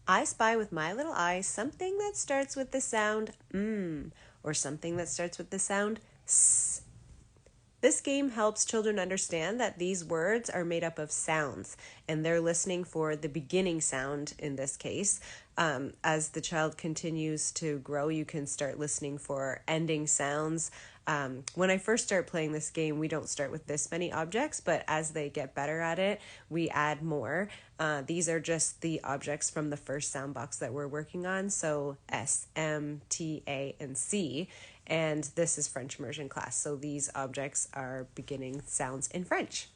I spy with my little eye something that starts with the sound or something that starts with the sound s. This game helps children understand that these words are made up of sounds and they're listening for the beginning sound in this case. As the child continues to grow, you can start listening for ending sounds. When I first start playing this game, we don't start with this many objects, but as they get better at it, we add more. These are just the objects from the first sound box that we're working on. So S, M, T, A, and C. And this is French immersion class. So these objects are beginning sounds in French.